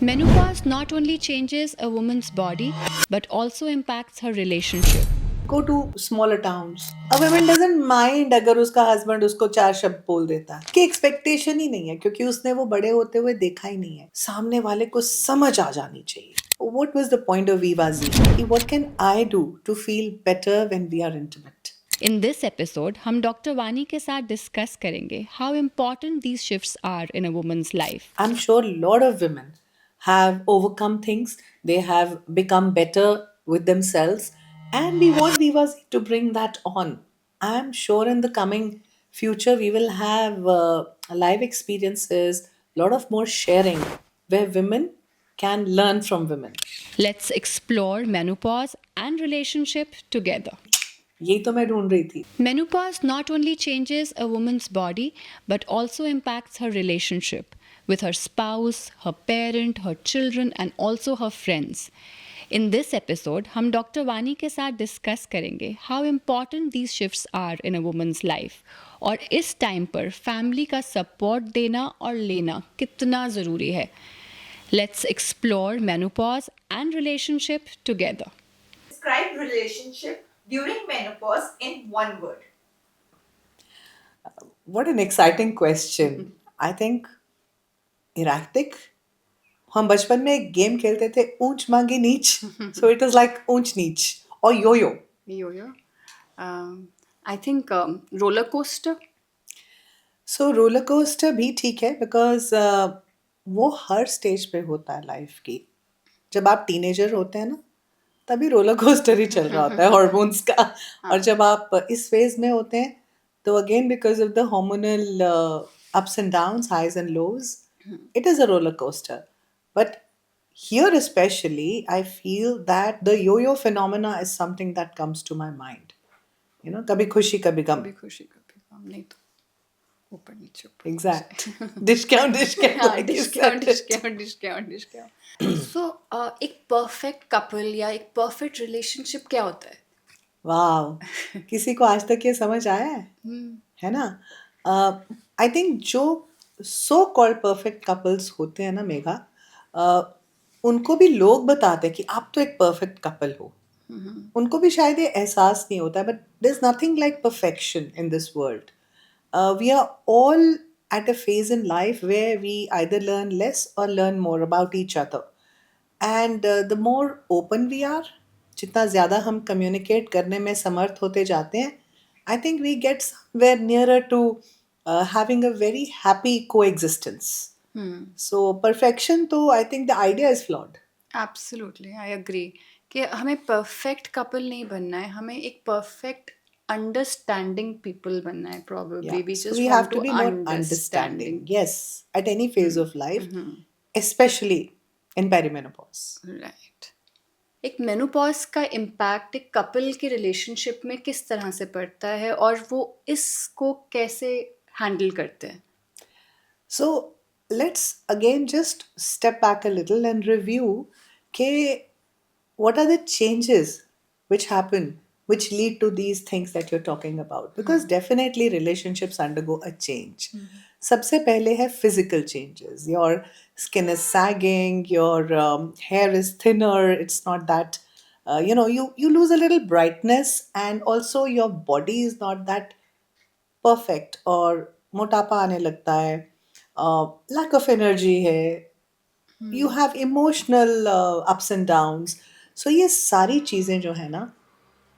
Menopause not only changes a woman's body but also impacts her relationship. Go to smaller towns. A woman doesn't mind अगर उसका husband उसको चार शब्द बोल देता है कि एक्सपेक्टेशन ही नहीं है क्योंकि उसने वो बड़े होते हुए देखा ही नहीं है सामने वाले को समझ आ जानी चाहिए. What was the point of Viva Z? What can I do to feel better when we are intimate? In this episode, हम डॉक्टर वानी के साथ डिस्कस करेंगे how important these shifts are in a woman's life. I'm sure a lot of women have overcome things, they have become better with themselves, and we want Vivas to bring that on. I'm sure in the coming future we will have live experiences, a lot of more sharing where women can learn from women. Let's explore menopause and relationship together. यही तो मैं ढूंढ रही थी. Menopause not only changes a woman's body but also impacts her relationship with her spouse, her parent, her children and also her friends. In this episode, हम doctor वानी के साथ डिस्कस करेंगे how important these shifts are in a woman's life और इस time पर family का support देना और लेना कितना ज़रूरी है. Let's explore menopause and relationship together. Describe relationship during menopause in one word. What an exciting question. I think erratic. हम बचपन में एक गेम खेलते थे ऊंच मांगी नीच सो इट इज लाइक ऊंच नीच और यो यो. Yo-yo. I think roller coaster. So roller coaster भी ठीक है बिकॉज वो हर स्टेज पे होता है लाइफ की. जब आप टीनेजर होते हैं ना तभी रोलर कोस्टर ही चल रहा होता है हॉर्मोन्स का. और जब आप इस फेज में होते हैं तो again because of the hormonal ups and downs, highs and lows, it is a roller coaster. But here especially I feel that the yo-yo phenomena is something that comes to my mind. You know, kabhi khushi kabhi gum. कभी खुशी कभी गम नहीं तो ऊपर नीचे ऊपर Exact. Discount, discount. हाँ like you discount said it. Discount discount discount so एक परफेक्ट कपल या एक परफेक्ट रिलेशनशिप क्या होता है? वाह. किसी को आज तक ये समझ आया है ना? आई थिंक जो सो कॉल्ड परफेक्ट कपल्स होते हैं ना मेघा, उनको भी लोग बताते हैं कि आप तो एक परफेक्ट कपल हो. उनको भी शायद ये एहसास नहीं होता but there is nothing like perfection in this world. We are all at a phase in life where we either learn less or learn more about each other. And the more open we are, जितना ज़्यादा हम communicate करने में समर्थ होते जाते हैं, I think we get somewhere nearer to having a very happy coexistence. So perfection तो I think the idea is flawed. Absolutely I agree कि हमें परफेक्ट कपल नहीं बनना है, हमें एक परफेक्ट अंडरस्टैंडिंग पीपल बनना है. Probably we So just we want have to to be more understanding. Understanding. Yes, at any phase of life, especially in perimenopause. Right. एक मेनोपॉज का इम्पैक्ट एक कपल के रिलेशनशिप में किस तरह से पड़ता है और वो इसको कैसे हैंडल करते हैं? So let's again just step back a little and review ke, what are the changes which happen which lead to these things that you're talking about, because definitely relationships undergo a change. सबसे पहले है physical changes. Your skin is sagging, your hair is thinner, it's not that you lose a little brightness, and also your body is not that perfect और मोटापा आने लगता है, lack of energy है, you have emotional ups and downs. So ये सारी चीज़ें जो है ना,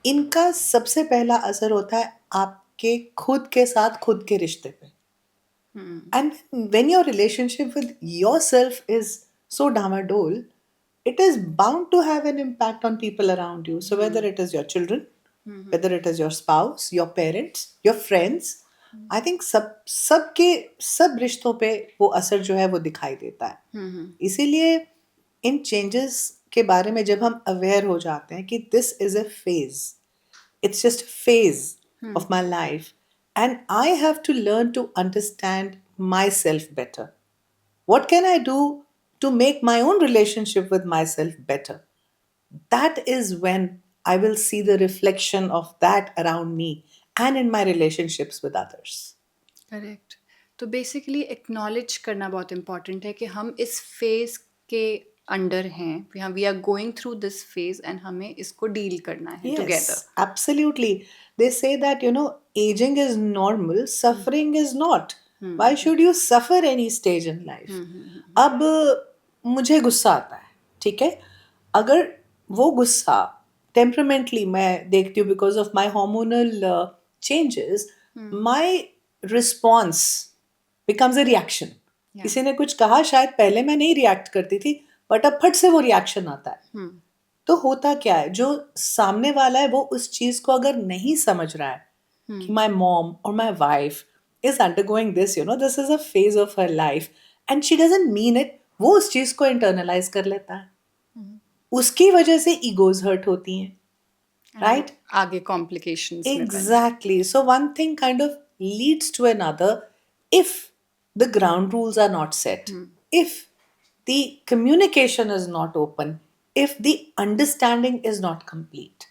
इनका सबसे पहला असर होता है आपके खुद के साथ खुद के रिश्ते पे. And when your relationship with yourself is so डामाडोल, it is bound to have an impact on people around you. So whether it is your children, whether it is your spouse, your parents, your friends, I think सबके सब रिश्तों पे वो असर जो है वो दिखाई देता है. इसीलिए इन चेंजेस के बारे में जब हम अवेयर हो जाते हैं कि this is a phase, it's just a phase of my life, and I have to learn to understand myself better. What can I do to make my own relationship with myself better? That is when I will see the reflection of that around me and in my relationships with others. Correct. तो basically acknowledge करना बहुत important है कि हम इस phase के under हैं, we are going through this phase and हमें इसको डील करना है together. Yes, absolutely. They say that, aging is normal, suffering is not. Why should you suffer any stage in life? अब मुझे गुस्सा आता है, ठीक है? अगर वो गुस्सा टेम्परामेंटली मैं देखती हूँ because of my hormonal changes, my response becomes a reaction. किसी ने कुछ कहा, शायद पहले मैं नहीं रिएक्ट करती थी, बट अब फट से वो रिएक्शन आता है. तो होता क्या है, जो सामने वाला है वो उस चीज को अगर नहीं समझ रहा है कि माई मॉम और my wife is undergoing this, this is a phase of her life and she doesn't mean it, वो उस चीज को इंटरनलाइज कर लेता है. उसकी वजह से ईगोज हर्ट होती हैं, राइट? आगे कॉम्प्लिकेशंस में Exactly. So one thing kind of leads to another if the ground rules are not set, if the communication is not open, if the understanding is not complete.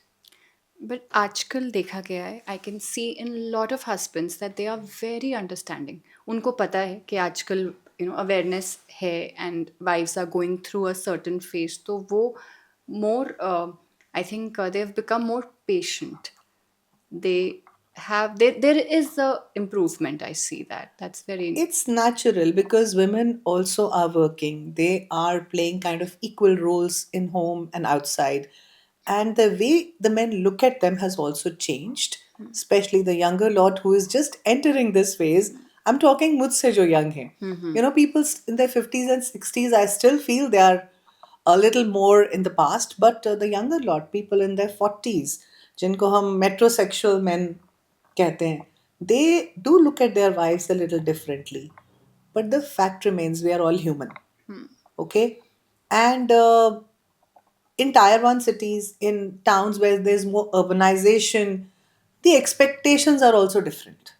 But आजकल देखा गया है, I can see in lot of husbands that they are very understanding. उनको पता है कि आजकल awareness है and wifes are going through a certain phase, तो वो more I think they have become more patient. They have there is a improvement. I see that's very It's natural because women also are working. They are playing kind of equal roles in home and outside. And the way the men look at them has also changed, especially the younger lot who is just entering this phase. I'm talking mujhse jo young hai. People in their 50s and 60s, I still feel they are a little more in the past, but the younger lot, people in their 40s, जिनको हम metrosexual men कहते हैं, they do look at their wives a little differently. But the fact remains, we are all human. Okay? And in tier 1 cities, in towns where there's more urbanization, the expectations are also different.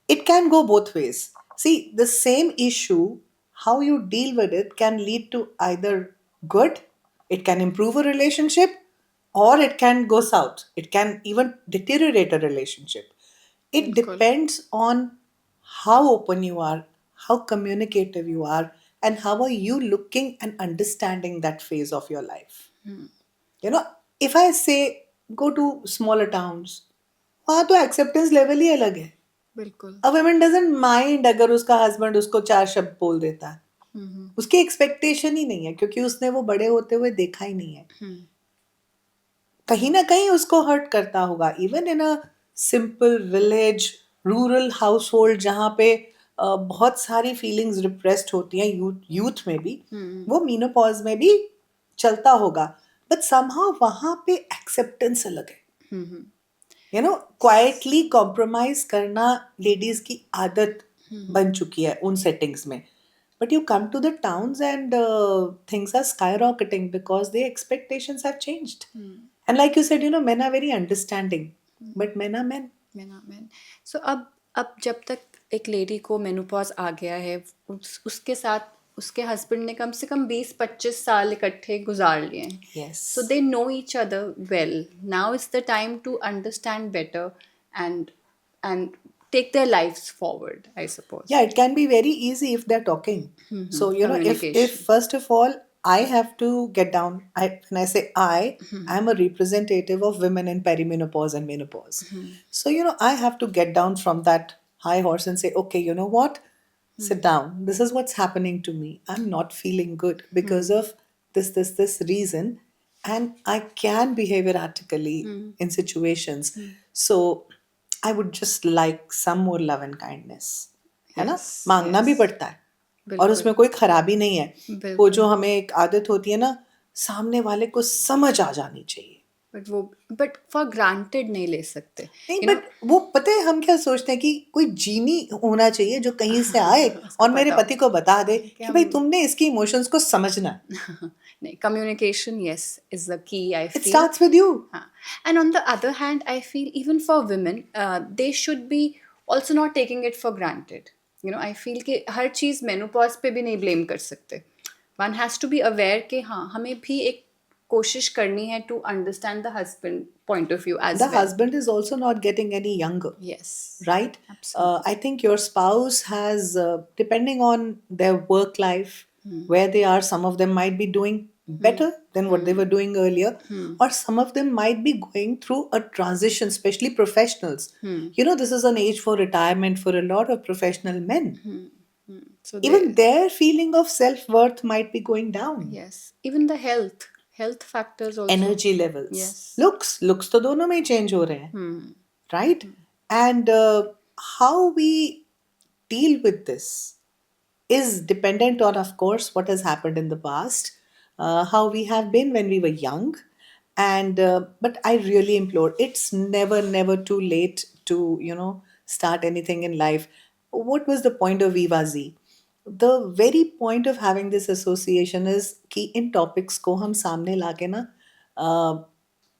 It can go both ways. See, the same issue, how you deal with it can lead to either good, it can improve a relationship, or it can go south. It can even deteriorate a relationship. It depends on how open you are, how communicative you are, and how are you looking and understanding that phase of your life. If I say go to smaller towns, वहाँ तो acceptance level ही अलग है. बिल्कुल. A woman doesn't mind अगर उसका husband उसको 4 शब्द बोल देता है. उसकी एक्सपेक्टेशन ही नहीं है, क्योंकि उसने वो बड़े होते हुए देखा ही नहीं है. कहीं ना कहीं उसको हर्ट करता होगा. Even in a simple village rural house hold जहाँ पे बहुत सारी फीलिंग्स रिप्रेस्ड होती हैं, यूथ में भी, वो मीनोपॉज में भी चलता होगा, बट समहाउ वहाँ पे एक्सेप्टेंस अलग है. क्वाइटली कॉम्प्रोमाइज करना लेडीज की आदत बन चुकी है उन सेटिंग्स में. But you come to the towns and things are skyrocketing because the expectations have changed. And like you said, men are very understanding, but men are men. Men. So अब जब तक एक लेडी को menopause आ गया है, उसके साथ उसके हस्बैंड ने कम से कम 20-25 साल इकट्ठे गुजार लिए हैं. Yes. So they know each other well. Now is the time to understand better and take their lives forward, I suppose. Yeah, it can be very easy if they're talking. So, if first of all, I have to get down. When I say I'm a representative of women in perimenopause and menopause. So, I have to get down from that high horse and say, okay, you know what? Sit down. This is what's happening to me. I'm not feeling good because of this reason. And I can behave erratically in situations. So, I would just like some more love and kindness. है ना? मांगना भी पड़ता है और उसमें कोई खराबी नहीं है. वो जो हमें एक आदत होती है ना, सामने वाले को समझ आ जानी चाहिए, बट फॉर ग्रांटेड नहीं ले सकते. नहीं, बट वो पता है हम क्या सोचते हैं कि कोई जीनी होना चाहिए जो कहीं से आए और मेरे पति को बता दे कि भाई तुमने इसकी इमोशंस को समझना है. नहीं, communication, yes, is the key, I feel. It starts with you. And on the other hand, I feel even for women, they should be also not taking it for granted. I feel कि हर चीज़ menopause पे भी नहीं blame कर सकते. One has to be aware कि हाँ, हमें भी एक कोशिश करनी है to understand the husband point of view as The well. husband is also not getting any younger. Yes. Right? Absolutely. I think your spouse has, depending on their work life, where they are. Some of them might be doing better than what they were doing earlier, or some of them might be going through a transition, especially professionals. This is an age for retirement for a lot of professional men. So Even their feeling of self-worth might be going down. yes, even the health factors also. Energy levels, Yes. looks तो दोनों में ही change हो रहे हैं, right? And how we deal with this is dependent on, of course, what has happened in the past, how we have been when we were young, and but I really implore, it's never too late to start anything in life. What was the point of Viva Z? The very point of having this association is कि इन topics को हम सामने लाके ना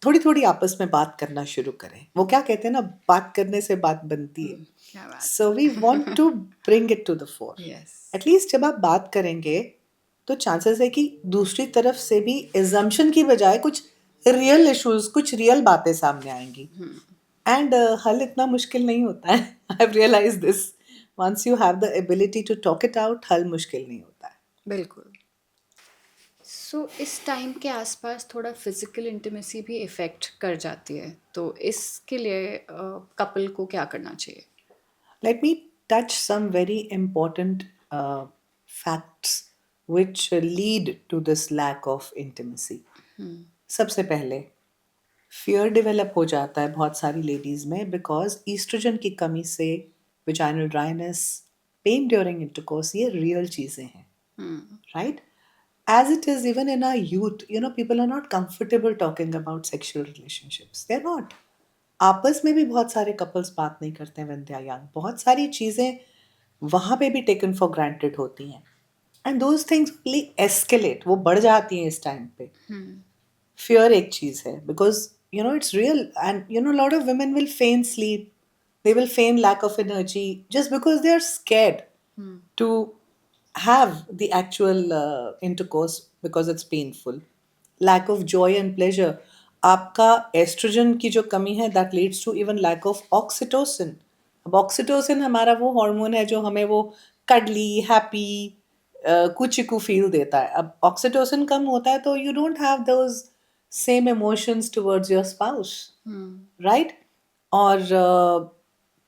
थोड़ी थोड़ी आपस में बात करना शुरू करें. वो क्या कहते हैं ना, बात करने से बात बनती है. क्या बात. So we want to bring it to the fore. Yes. At least जब आप बात करेंगे तो चांसेस है कि दूसरी तरफ से भी assumption की बजाय कुछ रियल इश्यूज, कुछ रियल बातें सामने आएंगी. एंड हल इतना मुश्किल नहीं होता है. I have realise this. Once you have the ability to talk it out, हल मुश्किल नहीं होता है. बिल्कुल. सो इस टाइम के आसपास थोड़ा फिजिकल इंटीमेसी भी इफेक्ट कर जाती है, तो इसके लिए कपल को क्या करना चाहिए? Let me touch some very important facts which lead to this lack of intimacy. सबसे पहले फियर डेवलप हो जाता है बहुत सारी लेडीज में बिकॉज ईस्ट्रोजन की कमी से vaginal dryness, pen during intercourse, ये रियल चीज़ें हैं, right? As it is even in our youth, people are not comfortable talking about sexual relationships. They're not. आपस में भी बहुत सारे कपल्स बात नहीं करते हैं when they are young. बहुत सारी चीज़ें वहाँ पे भी taken for granted होती हैं. And those things really escalate. वो बढ़ जाती हैं इस टाइम पे. Fear एक चीज़ है because it's real, and a lot of women will feign sleep. They will feign lack of energy just because they are scared to have the actual intercourse because it's painful. Lack of joy and pleasure. आपका oestrogen की जो कमी है that leads to even lack of oxytocin. अब oxytocin हमारा वो hormone है जो हमें वो cuddly, happy, कुचिकू फील देता है. अब ऑक्सीटोसिन कम होता है तो you don't have those same emotions towards your spouse, right? और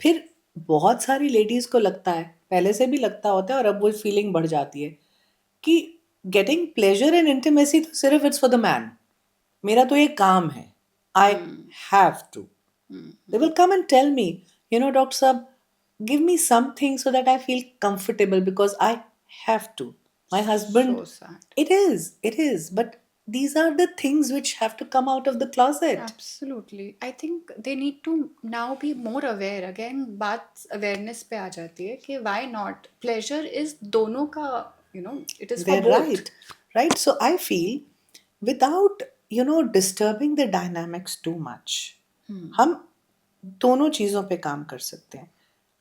फिर बहुत सारी लेडीज को लगता है, पहले से भी लगता होता है और अब वो फीलिंग बढ़ जाती है कि गेटिंग प्लेजर एंड इंटीमेसी तो सिर्फ इट्स फॉर द मैन. मेरा तो ये काम है, I have to. They will come and tell me, doctor साहब, give me something so that I feel comfortable because I have to. My husband, So sad. it is, but these are the things which have to come out of the closet. Absolutely. I think they need to now be more aware. Again, बात awareness पे आ जाती है कि why not? Pleasure is दोनों का, it is for They're both. right. So I feel without disturbing the dynamics too much, हम दोनों चीज़ों पे काम कर सकते हैं.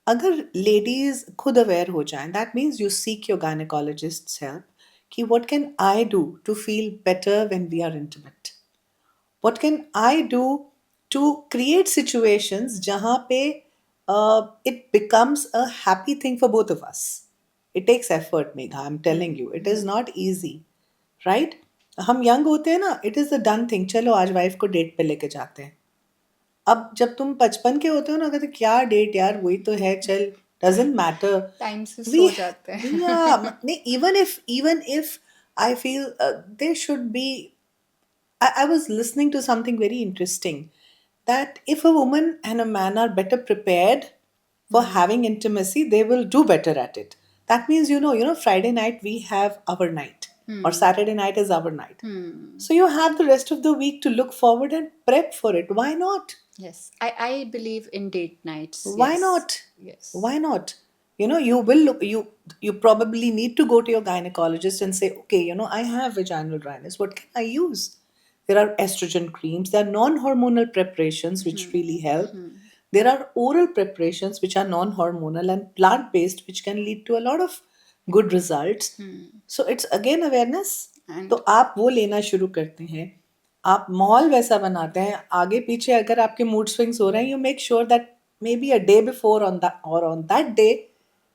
अगर लेडीज खुद अवेयर हो जाएं, that means you seek your gynaecologists help कि what can I do to feel better when we are intimate. What can I do to create situations जहाँ पे it becomes a happy thing for both of us? It takes effort, Megha. I'm telling you, it is not easy, right? हम young होते हैं ना, it is the done thing. चलो आज wife को date पे लेके जाते हैं. अब जब तुम 55 के होते हो ना, कहते क्या डेट यार, वही तो है, चल, doesn't matter. Time से We- सो जाते हैं. Yeah, even if I feel there should be. I was listening to something very interesting, that if a woman and a man are better prepared for having intimacy, they will do better at it. That means, Friday night we have our night, or Saturday night is our night. So you have the rest of the week to look forward and prep for it. Why not? Yes. I believe in date nights. Why Yes. not? Yes. Why not? You will look, you probably need to go to your gynecologist and say, okay, I have vaginal dryness. What can I use? There are estrogen creams. There are non-hormonal preparations which really help. There are oral preparations which are non-hormonal and plant-based, which can lead to a lot of good results. So it's again awareness. And- तो आप वो लेना शुरू करते हैं, आप माहौल वैसा बनाते हैं. आगे पीछे अगर आपके मूड स्विंग्स हो रहे हैं, you make sure that maybe a day before on that day,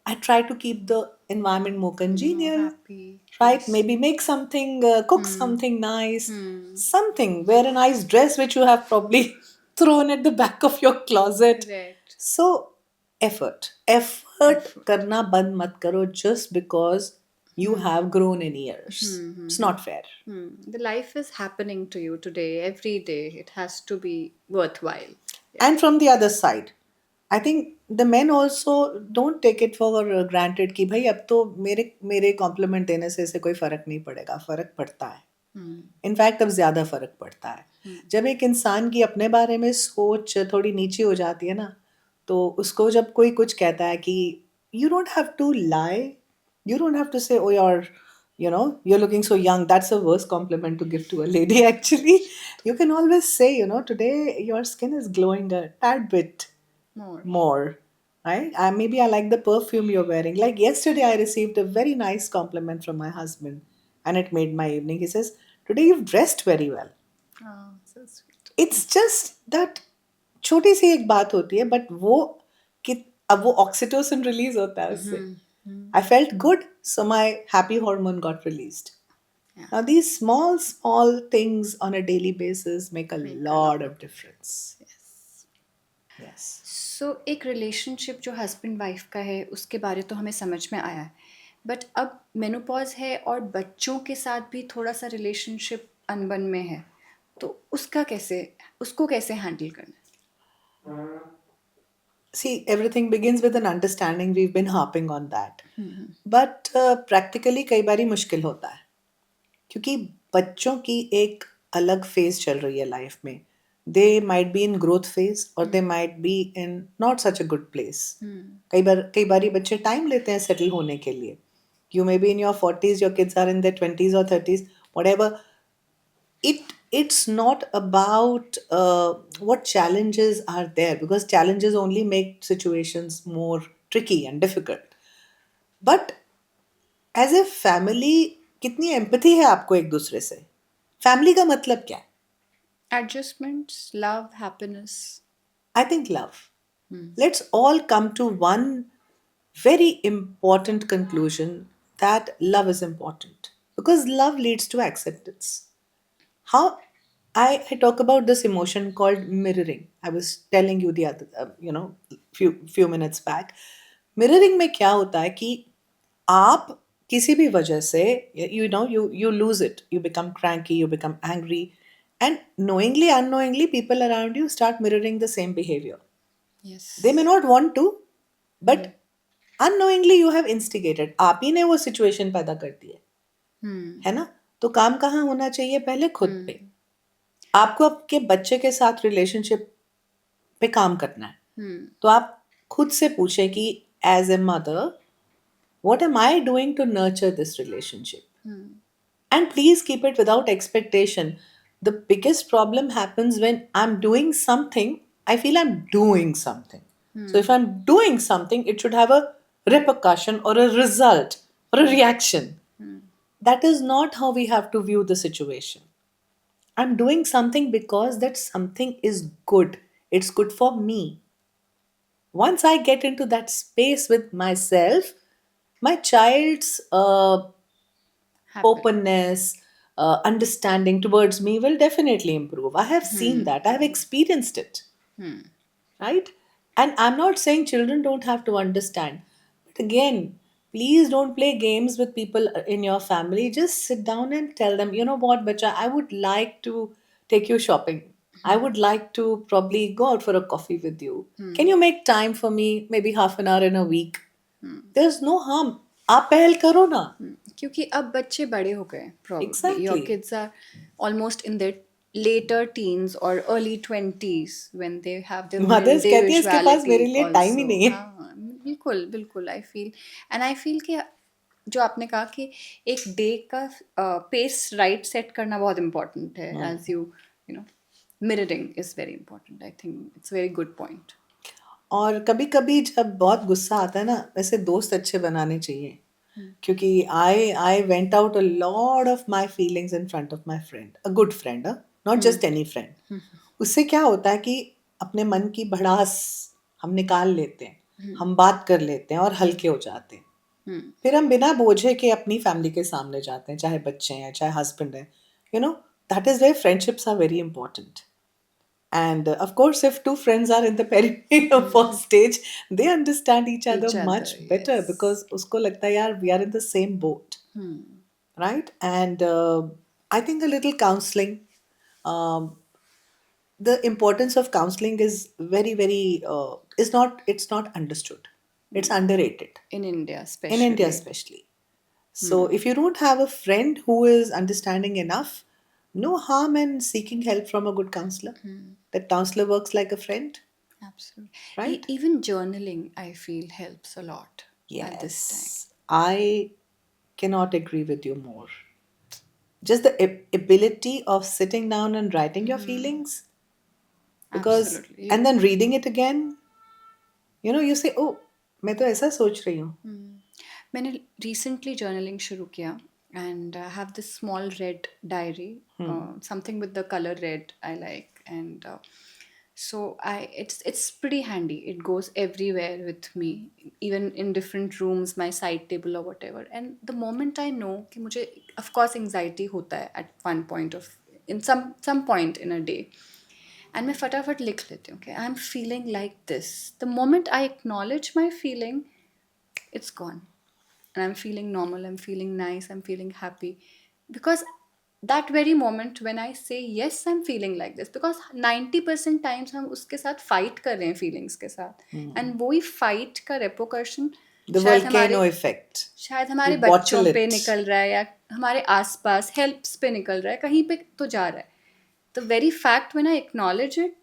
I try to keep the environment more More congenial, happy. right? Yes. Maybe make something, cook something nice, something, wear a nice dress which you have probably thrown at the back of your closet. Correct. So, effort. Effort karna band mat karo just because you have grown in years. It's not fair. The life is happening to you today, every day. It has to be worthwhile. And from the other side, I think the men also don't take it for granted कि भाई अब तो मेरे मेरे complement देने से इसे कोई फर्क नहीं पड़ेगा. फर्क पड़ता है. इनफैक्ट अब ज़्यादा फर्क पड़ता है. जब एक इंसान की अपने बारे में सोच थोड़ी नीची हो जाती है ना, तो उसको जब कोई कुछ कहता है कि you don't have to lie, you don't have to say, oh, you're looking so young. That's a worst compliment to give to a lady, actually. You can always say, today your skin is glowing a tad bit more, right? Maybe I like the perfume you're wearing. Like yesterday, I received a very nice compliment from my husband, and it made my evening. He says, today you've dressed very well. Oh, so sweet. It's just that छोटी सी एक बात होती है, but वो कि अब वो oxytocin release होता है उससे. I felt good, so my happy hormone got released. Now these small things on a daily basis make a lot of difference. Yes. सो एक रिलेशनशिप जो हस्बैंड वाइफ का है उसके बारे तो हमें समझ में आया है, बट अब मेनोपॉज है और बच्चों के साथ भी थोड़ा सा रिलेशनशिप अनबन में है, तो उसको कैसे हैंडल करना है? See, everything begins with an understanding. We've been harping on that. But practically कई बारी मुश्किल होता है, क्योंकि बच्चों की एक अलग फेज चल रही है लाइफ में. They might be in growth phase or they might be in not such a good place. कई बारी बच्चे टाइम लेते हैं सेटल होने के लिए. You may be in your 40s, your kids are in their 20s or 30s, whatever. It's not about what challenges are there, because challenges only make situations more tricky and difficult. But as a family, कितनी empathy है आपको एक दूसरे से? Family का मतलब क्या है? Adjustments, love, happiness. I think love. Let's all come to one very important conclusion, that love is important, because love leads to acceptance. How I talk about this emotion called mirroring. I was telling you the other few minutes back. Mirroring में क्या होता है कि आप किसी भी वजह से you lose it, you become cranky, you become angry, and knowingly unknowingly people around you start mirroring the same behavior. Yes. They may not want to, but unknowingly you have instigated. आप ही ने वो situation पैदा कर दी है ना? तो काम कहाँ होना चाहिए? पहले खुद पे. आपको आपके बच्चे के साथ रिलेशनशिप पे काम करना है, तो आप खुद से पूछें कि as a mother, what am I doing to nurture this relationship, and please keep it without expectation. The biggest problem happens when I am doing something, I feel I am doing something. So if I'm doing something, it should have a repercussion or a result or a reaction. That is not how we have to view the situation. I'm doing something because that something is good. It's good for me. Once I get into that space with myself, my child's openness, understanding towards me will definitely improve. I have seen that. I have experienced it. Right? And I'm not saying children don't have to understand. But again, please don't play games with people in your family. Just sit down and tell them, you know what, bacha, I would like to take you shopping. I would like to probably go out for a coffee with you. Can you make time for me, maybe half an hour in a week? There's no harm. आप पहल करो ना. क्योंकि अब बच्चे बड़े हो गए. Probably Exactly. your kids are almost in their later teens or early 20s when they have their own Mothers कहती हैं इसके पास मेरे लिए individuality time ही नहीं है. हाँ, बिल्कुल I feel कि जो आपने कहा कि एक डे का पेस राइट सेट करना बहुत इम्पोर्टेंट है. As you know mirroring is very important. I think it's very good point. और कभी कभी जब बहुत गुस्सा आता है ना, वैसे दोस्त अच्छे बनाने चाहिए, क्योंकि I went out a lot of my feelings in front of my friend, a good friend, not just any friend. उससे क्या होता है कि अपने मन की भड़ास हम निकाल लेते हैं, हम बात कर लेते हैं और हल्के हो जाते हैं. फिर हम बिना बोझे के अपनी फैमिली के सामने जाते हैं, चाहे बच्चे हैं चाहे हस्बैंड है, you know, that is where friendships are very important. And of course, if two friends are in the perimenopause stage, they understand each other Each other, much better yes. because usko lagta hai, yaar, we are in the same boat, right? And I think a little counseling, um, the importance of counseling is very, very, it's not understood. It's underrated In India, in India, especially. especially. So, if you don't have a friend who is understanding enough, no harm in seeking help from a good counselor. That counselor works like a friend, Absolutely. right? Even journaling, I feel, helps a lot at this time. Yes, I cannot agree with you more. Just the ability of sitting down and writing your feelings, because Absolutely. and then reading it again, you say, oh, मैं तो ऐसा सोच रही हूँ. मैंने recently journaling शुरू किया and I have this small red diary, something with the color red I like, and so it's pretty handy. It goes everywhere with me, even in different rooms, my side table or whatever. And the moment I know कि मुझे of course anxiety होता है at one point of in some point in a day, and मैं फटाफट लिख लेती हूँ कि I am feeling like this. The moment I acknowledge my feeling, it's gone, and I'm feeling normal, I'm feeling nice, I'm feeling happy. Because that very moment when I say yes, I'm feeling like this, because 90% times हम उसके साथ fight कर रहे हैं feelings के साथ, and वही fight का repercussion The शायद volcano हमारे effect. शायद हमारे You बच्चों bottle पे it. निकल रहा है या हमारे आसपास हेल्प्स पे निकल रहा है, कहीं पे तो जा रहा है. The very fact when I acknowledge it,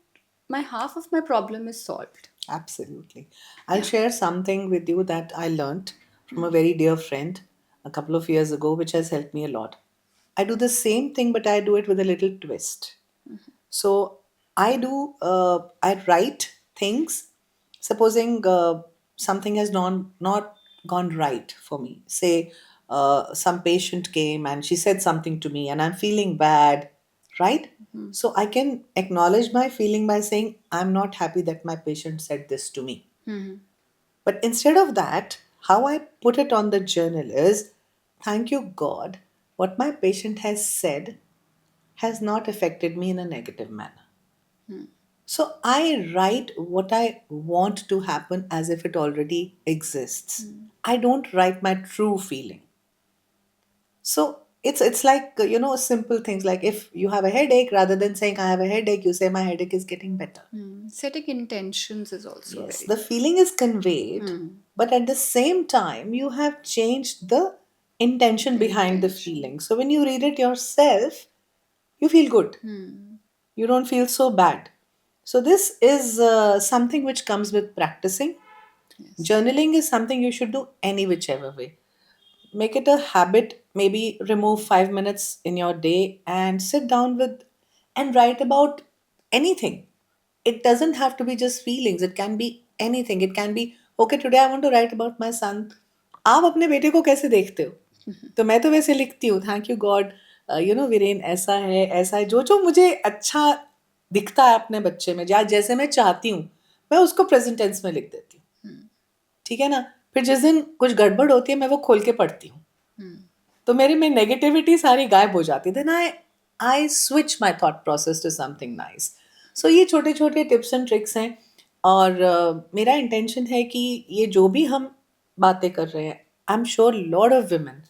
my half of my problem is solved. Absolutely. I'll share something with you that I learnt from a very dear friend a couple of years ago, which has helped me a lot. I do the same thing, but I do it with a little twist. So I write things, supposing something has not gone right for me. Say, some patient came and she said something to me, and I'm feeling bad, right? So I can acknowledge my feeling by saying, I'm not happy that my patient said this to me. But instead of that, how I put it on the journal is, thank you, God, what my patient has said has not affected me in a negative manner. So I write what I want to happen as if it already exists. I don't write my true feeling. So it's like, simple things like, if you have a headache, rather than saying I have a headache, you say my headache is getting better. Setting intentions is also Yes, very the feeling is conveyed, but at the same time, you have changed the intention behind the feeling. So when you read it yourself, you feel good. You don't feel so bad. So this is something which comes with practicing. Journaling is something you should do any whichever way. Make it a habit. Maybe remove 5 minutes in your day and sit down with and write about anything. It doesn't have to be just feelings. It can be anything. It can be, okay, today I want to write about my son. आप अपने बेटे को कैसे देखते हो? तो मैं तो वैसे लिखती हूँ, थैंक यू गॉड, वीरेन ऐसा है जो जो मुझे अच्छा दिखता है अपने बच्चे में, जैसे मैं चाहती हूँ, मैं उसको प्रेजेंट टेंस में लिख देती हूँ. ठीक है ना? फिर जिस दिन कुछ गड़बड़ होती है, मैं वो खोल के पढ़ती हूँ, तो मेरे में नेगेटिविटी सारी गायब हो जाती. Then I switch my thought process to something nice. So ये छोटे छोटे टिप्स एंड ट्रिक्स हैं. और मेरा इंटेंशन है कि ये जो भी हम बातें कर रहे हैं, I am sure lot of women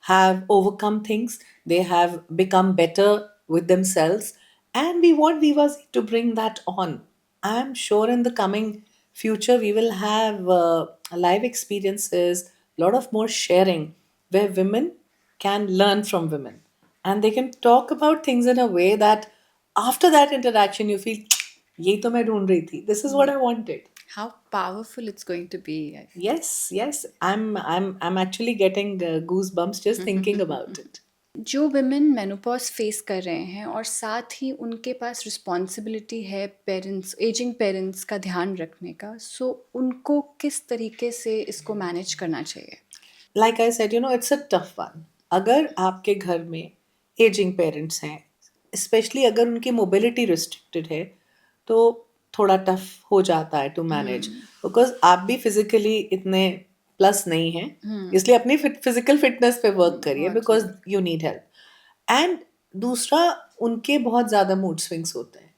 have overcome things, they have become better with themselves, and we want Vivasi to bring that on. I am sure in the coming future we will have live experiences, a lot of more sharing, where women can learn from women and they can talk about things in a way that after that interaction you feel, यही तो मैं ढूंढ रही थी, this is what I wanted. how powerful it's going to be. Yes, I'm actually getting goosebumps just thinking about it. जो women menopause face कर रहे हैं और साथ ही उनके पास रिस्पॉन्सिबिलिटी है पेरेंट्स, एजिंग पेरेंट्स का ध्यान रखने का, सो उनको किस तरीके से इसको मैनेज करना चाहिए? Like I said, it's a tough one. अगर आपके घर में एजिंग पेरेंट्स हैं, स्पेशली अगर उनकी मोबिलिटी रिस्ट्रिक्टेड है, तो थोड़ा टफ हो जाता है टू मैनेज, बिकॉज आप भी फिजिकली इतने प्लस नहीं है, इसलिए अपनी फिजिकल फिटनेस पे वर्क करिए बहुत because you need help. And दूसरा, उनके बहुत ज़्यादा मूड स्विंग्स होते हैं.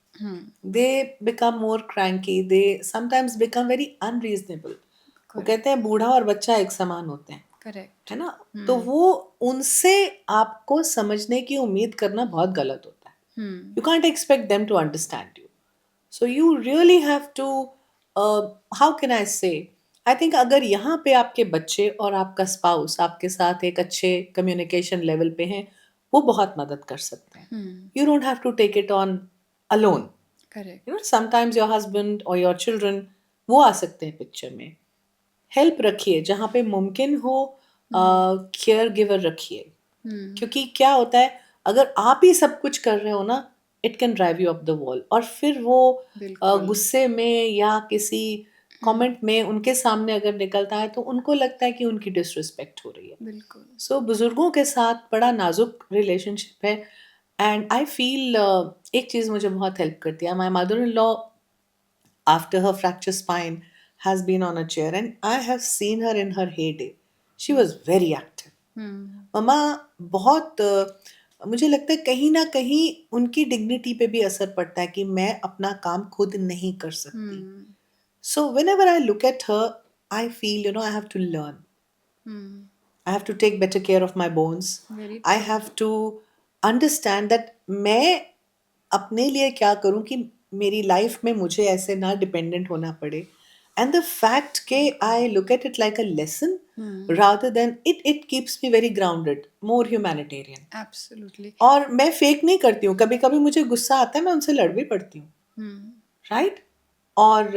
They become more cranky, they sometimes become very unreasonable. वो कहते हैं बूढ़ा और बच्चा एक समान होते हैं, करेक्ट. है ना. तो वो उनसे आपको समझने की उम्मीद करना बहुत गलत होता है. You can't expect them to understand you. So you really have to, how can I say, I think अगर यहाँ पे आपके बच्चे और आपका स्पाउस आपके साथ एक अच्छे कम्युनिकेशन लेवल पे हैं, वो बहुत मदद कर सकते हैं. You don't have to take it on alone. Correct. You know, sometimes your husband और योर चिल्ड्रन वो आ सकते हैं पिक्चर में. हेल्प रखिए जहाँ पे मुमकिन हो, केयर गिवर रखिए. क्योंकि क्या होता है, अगर आप ही सब कुछ कर रहे हो ना, it can drive you up the wall. और फिर वो बिल्कुल. गुस्से में या किसी कमेंट में उनके सामने अगर निकलता है तो उनको लगता है कि उनकी डिसरिस्पेक्ट हो रही है. बिल्कुल. सो बुजुर्गों के साथ बड़ा नाजुक रिलेशनशिप है. एंड आई फील एक चीज़ मुझे बहुत हेल्प करती है. My mother in law, after her fracture spine, has been on a chair, and I have seen her in her heyday. She was very active. Mama बहुत मुझे लगता है कहीं ना कहीं उनकी डिग्निटी पे भी असर पड़ता है कि मैं अपना काम खुद नहीं कर सकती. So whenever I look at her, I feel, you know, I have to learn. I have to take better care of my bones. Very I have to understand that मैं अपने लिए क्या करूं कि मेरी लाइफ में मुझे ऐसे ना डिपेंडेंट होना पड़े. एंड द फैक्ट के I look at it like a lesson rather than it keeps me very grounded, more humanitarian. Absolutely. और मैं फेक नहीं करती हूँ. कभी कभी मुझे गुस्सा आता है, मैं उनसे लड़ भी पड़ती हूँ, राइट. और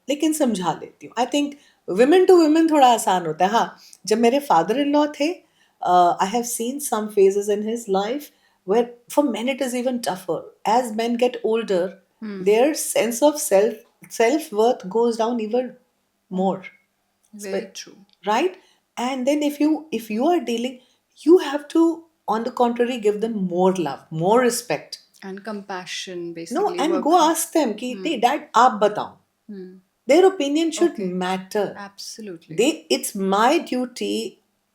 लेकिन समझा लेती हूँ. I think women to women थोड़ा आसान होता है. हाँ, जब मेरे फादर इन लॉ थे, I have seen some phases in his life where for men it is even tougher. As men get older, their sense of self-worth goes down even more. Very true. Right? And then if you are dealing, you have to, on the contrary, give them more love, more respect. And compassion, No, basically. and work go from- ask them कि they dad आप बताओ. Their opinion should Okay. matter. Absolutely. It's my duty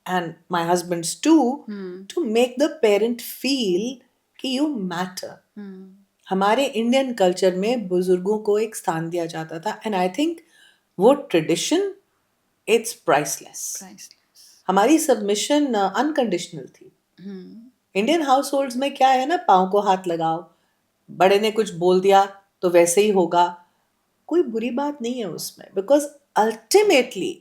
and my husband's too to make the parent feel कि you matter. हमारे Indian culture में बुजुर्गों को एक स्थान दिया जाता था, एंड आई थिंक वो ट्रेडिशन, इट्स प्राइसलेस. Priceless. हमारी सबमिशन अनकंडीशनल थी. इंडियन हाउस होल्ड्स में क्या है ना, पाँव को हाथ लगाओ, बड़े ने कुछ बोल दिया तो वैसे ही होगा. कोई बुरी बात नहीं है उसमें, because ultimately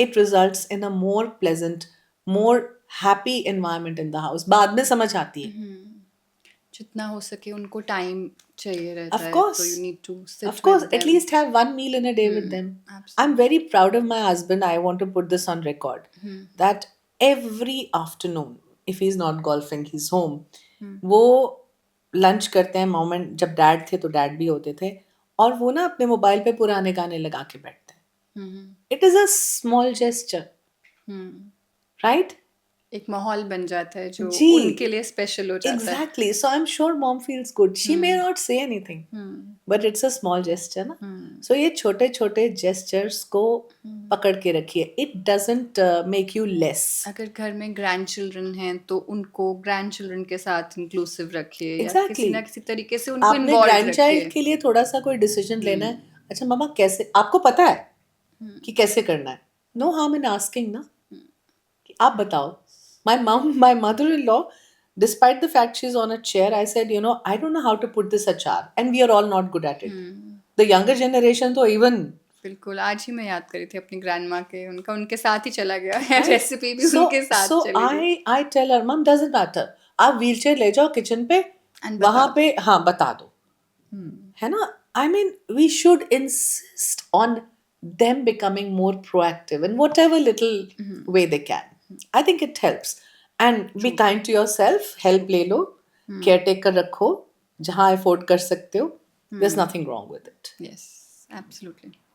it results in a more pleasant, more happy environment in the house. बाद में समझ आती है. जितना हो सके उनको टाइम चाहिए रहता Of है. course. So you need to sit Of course, with at them. least have one meal in a day with them. Absolutely. I'm very proud of my husband. I want to put this on record that every afternoon, if he's not golfing, he's home. वो lunch करते हैं. Moment जब dad थे तो dad भी होते थे, और वो ना अपने मोबाइल पे पुराने गाने लगा के बैठते हैं. It is a small gesture, right? एक माहौल बन जाता है जो जी. उनके लिए स्पेशल हो जाता है. Exactly. So I'm sure mom feels good. She may not say anything, but it's a small gesture, ना. So ये छोटे छोटे gestures को पकड़ के रखिए. It doesn't make you less. अगर घर में ग्रैंड चिल्ड्रन हैं तो उनको ग्रैंड चिल्ड्रन के साथ इंक्लूसिव रखिए. या Exactly. किसी ना किसी तरीके से उनको आपने इन्वॉल्व ग्रैंड चाइल्ड रखिए. के लिए थोड़ा सा कोई डिसीजन लेना है, अच्छा मामा कैसे, आपको पता है कि कैसे करना है. नो हार्म इन आस्किंग ना, कि आप बताओ. My mother-in-law, despite the fact she's on a chair, I said, you know, I don't know how to put this achar, and we are all not good at it. The younger generation तो even बिल्कुल. आज ही मैं याद करी थी अपनी grand माँ के, उनका उनके साथ ही चला गया है. रेसिपी भी उनके साथ so चली गई. I tell her, mom, doesn't matter, आप व्हीलचेयर ले जाओ किचन पे, And वहां बता पे हाँ बता दो, है ना. I mean, we should insist on them becoming more proactive in whatever little way they can. I think it helps. And be kind to yourself. Help ले लो, caretaker रखो, जहाँ afford कर सकते हो. There's nothing wrong with it. Yes, absolutely.